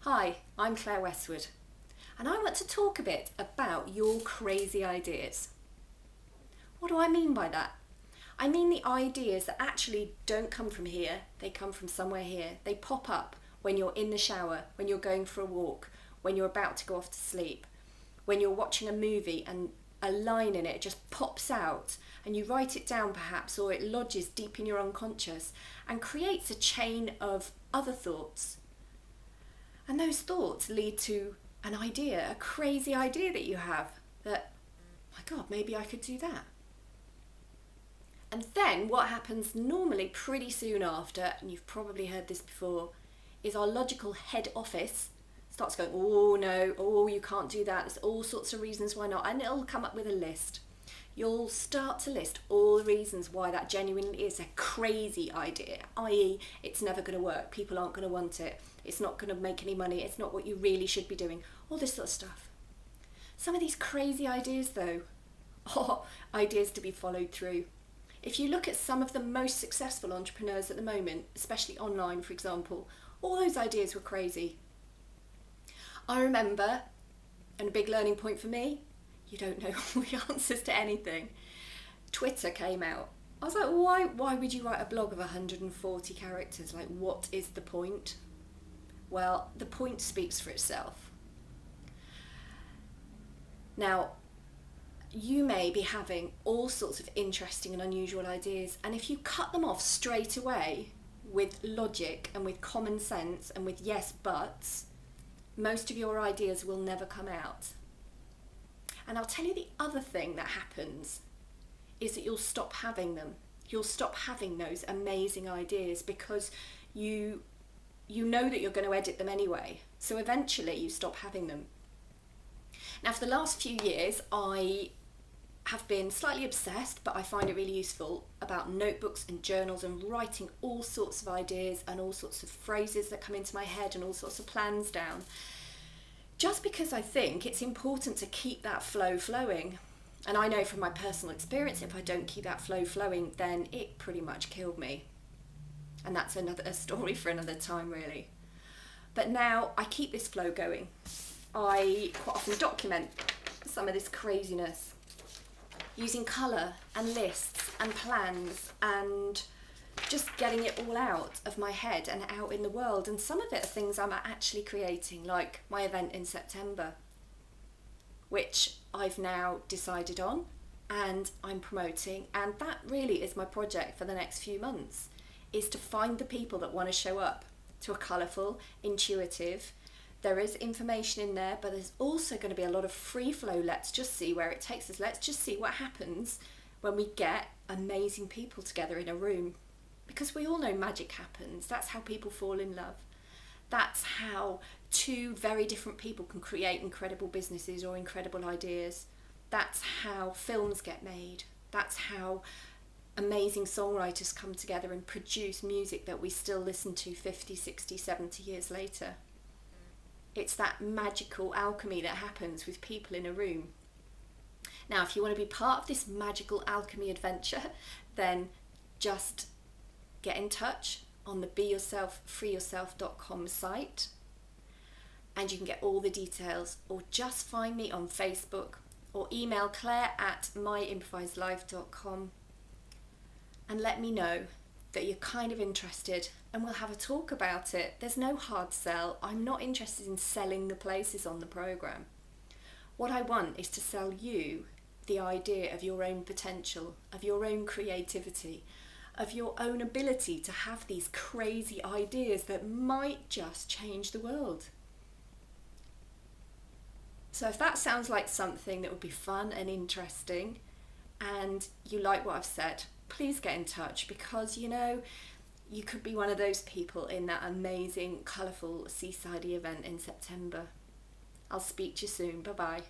Hi, I'm Claire Westwood, and I want to talk a bit about your crazy ideas. What do I mean by that? I mean the ideas that actually don't come from here, they come from somewhere here. They pop up when you're in the shower, when you're going for a walk, when you're about to go off to sleep, when you're watching a movie and a line in it just pops out and you write it down perhaps, or it lodges deep in your unconscious and creates a chain of other thoughts. And those thoughts lead to an idea, a crazy idea that you have that, my God, maybe I could do that. And then what happens normally pretty soon after, and you've probably heard this before, is our logical head office starts going, oh no, oh you can't do that, there's all sorts of reasons why not, and it'll come up with a list. You'll start to list all the reasons why that genuinely is a crazy idea, i.e. it's never going to work, people aren't going to want it, it's not going to make any money, it's not what you really should be doing, all this sort of stuff. Some of these crazy ideas though are ideas to be followed through. If you look at some of the most successful entrepreneurs at the moment, especially online for example, all those ideas were crazy. I remember, and a big learning point for me, you don't know all the answers to anything. Twitter came out. I was like, why would you write a blog of 140 characters? Like, what is the point? Well, the point speaks for itself. Now, you may be having all sorts of interesting and unusual ideas, and if you cut them off straight away with logic and with common sense and with yes buts, most of your ideas will never come out. And I'll tell you the other thing that happens is that you'll stop having them. You'll stop having those amazing ideas because you know that you're going to edit them anyway. So eventually you stop having them. Now for the last few years I have been slightly obsessed, but I find it really useful, about notebooks and journals and writing all sorts of ideas and all sorts of phrases that come into my head and all sorts of plans down. Just because I think it's important to keep that flow flowing. And I know from my personal experience, if I don't keep that flow flowing, then it pretty much killed me. And that's a story for another time really. But now I keep this flow going. I quite often document some of this craziness using colour and lists and plans and just getting it all out of my head and out in the world. And some of it are things I'm actually creating, like my event in September, which I've now decided on and I'm promoting, and that really is my project for the next few months, is to find the people that want to show up to a colourful, intuitive, there is information in there, but there's also going to be a lot of free flow. Let's just see where it takes us. Let's just see what happens when we get amazing people together in a room. Because we all know magic happens. That's how people fall in love. That's how two very different people can create incredible businesses or incredible ideas. That's how films get made. That's how amazing songwriters come together and produce music that we still listen to 50, 60, 70 years later. It's that magical alchemy that happens with people in a room. Now, if you want to be part of this magical alchemy adventure, then just get in touch on the beyourselffreeyourself.com site and you can get all the details, or just find me on Facebook or email claire@myimprovisedlife.com and let me know that you're kind of interested and we'll have a talk about it. There's no hard sell. I'm not interested in selling the places on the programme. What I want is to sell you the idea of your own potential, of your own creativity, of your own ability to have these crazy ideas that might just change the world. So if that sounds like something that would be fun and interesting and you like what I've said, please get in touch, because you could be one of those people in that amazing, colourful seaside event in September. I'll speak to you soon. Bye bye.